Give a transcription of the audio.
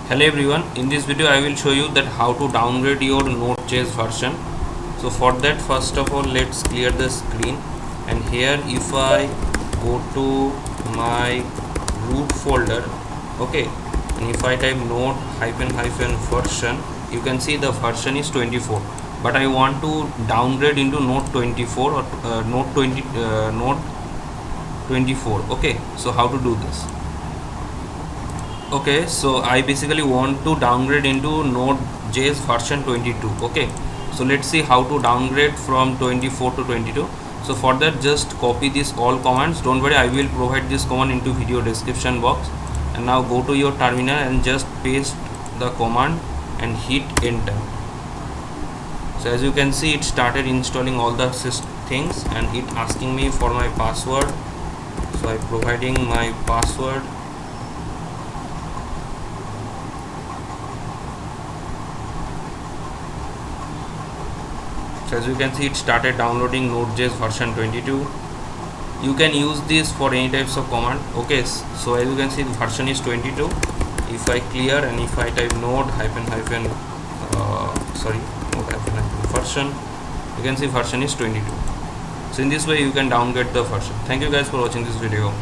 Hello everyone, in this video I will show you that how to downgrade your Node.js version. So for that, first of all, let's clear the screen, and here if I go to my root folder, okay, and if I type node -version, you can see the version is 24, but I want to downgrade into node 24 or node 24. Okay, so how to do this? Okay, so I basically want to downgrade into Node.js version 22. Okay, so let's see how to downgrade from 24 to 22. So for that, just copy this all commands. Don't worry, I will provide this command into video description box. And now go to your terminal and just paste the command and hit enter. So as you can see, it started installing all the things, and it asking me for my password. So I'm providing my password. So as you can see, it started downloading Node.js version 22. You can use this for any types of command. Okay, so as you can see, the version is 22. If I clear and if I type node version, you can see version is 22. So in this way you can downgrade the version. Thank you guys for watching this video.